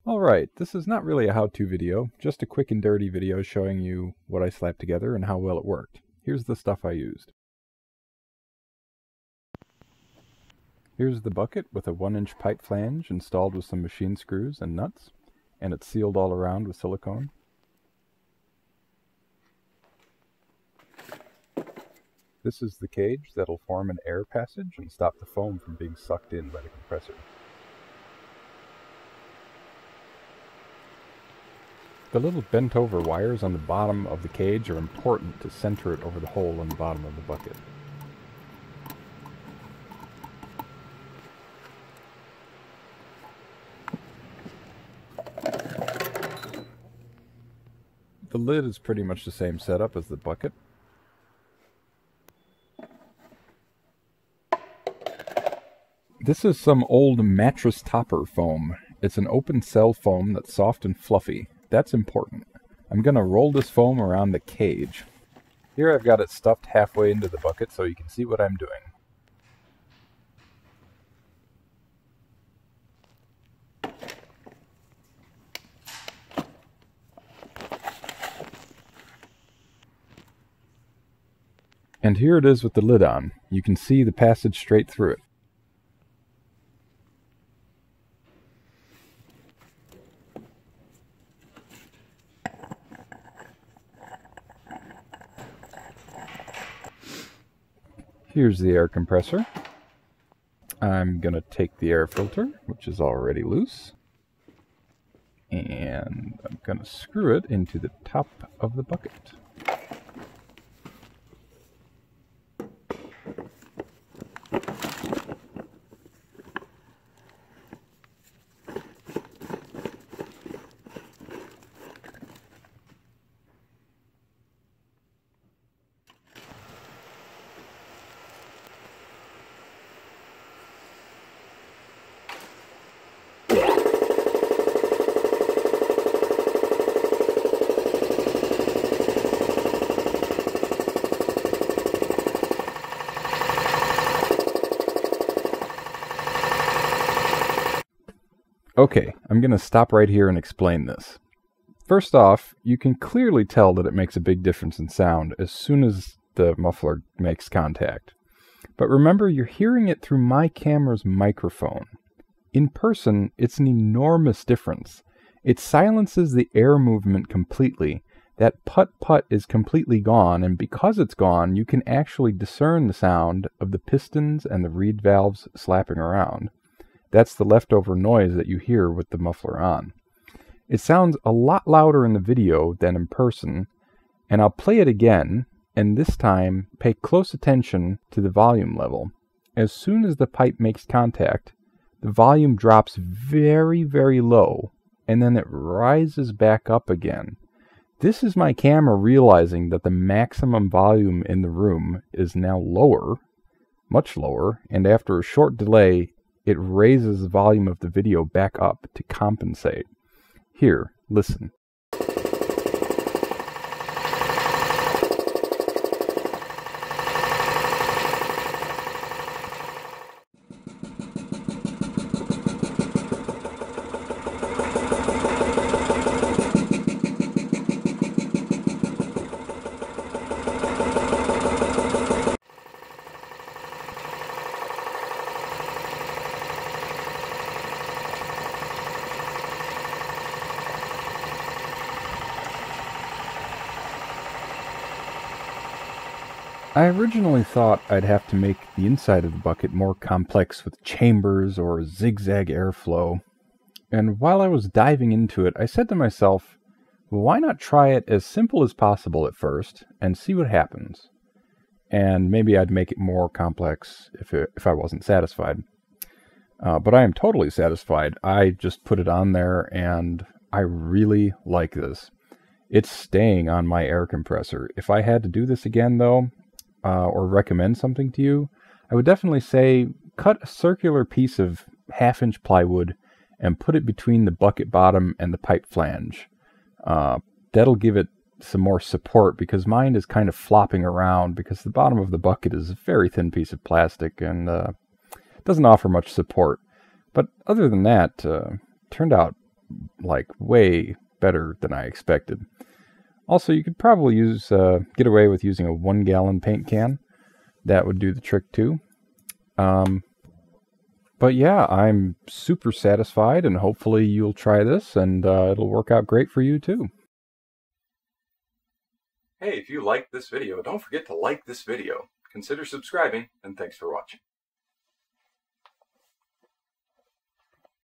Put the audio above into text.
Alright, this is not really a how-to video, just a quick and dirty video showing you what I slapped together and how well it worked. Here's the stuff I used. Here's the bucket with a 1-inch pipe flange installed with some machine screws and nuts, and it's sealed all around with silicone. This is the cage that'll form an air passage and stop the foam from being sucked in by the compressor. The little bent over wires on the bottom of the cage are important to center it over the hole in the bottom of the bucket. The lid is pretty much the same setup as the bucket. This is some old mattress topper foam. It's an open cell foam that's soft and fluffy. That's important. I'm going to roll this foam around the cage. Here I've got it stuffed halfway into the bucket so you can see what I'm doing. And here it is with the lid on. You can see the passage straight through it. Here's the air compressor. I'm going to take the air filter, which is already loose, and I'm going to screw it into the top of the bucket. Okay, I'm going to stop right here and explain this. First off, you can clearly tell that it makes a big difference in sound as soon as the muffler makes contact. But remember, you're hearing it through my camera's microphone. In person, it's an enormous difference. It silences the air movement completely. That putt-putt is completely gone, and because it's gone, you can actually discern the sound of the pistons and the reed valves slapping around. That's the leftover noise that you hear with the muffler on. It sounds a lot louder in the video than in person, and I'll play it again, and this time pay close attention to the volume level. As soon as the pipe makes contact, the volume drops very, very low, and then it rises back up again. This is my camera realizing that the maximum volume in the room is now lower, much lower, and after a short delay, it raises the volume of the video back up to compensate. Here, listen. I originally thought I'd have to make the inside of the bucket more complex with chambers or zigzag airflow, and while I was diving into it, I said to myself, well, why not try it as simple as possible at first and see what happens? And maybe I'd make it more complex if I wasn't satisfied. But I am totally satisfied. I just put it on there and I really like this. It's staying on my air compressor. If I had to do this again though, or recommend something to you, I would definitely say cut a circular piece of 1/2-inch plywood and put it between the bucket bottom and the pipe flange. That'll give it some more support because mine is kind of flopping around because the bottom of the bucket is a very thin piece of plastic and doesn't offer much support. But other than that, turned out like way better than I expected. Also, you could probably get away with using a 1-gallon paint can. That would do the trick too. But yeah, I'm super satisfied, and hopefully you'll try this, and it'll work out great for you too. Hey, if you liked this video, don't forget to like this video. Consider subscribing, and thanks for watching.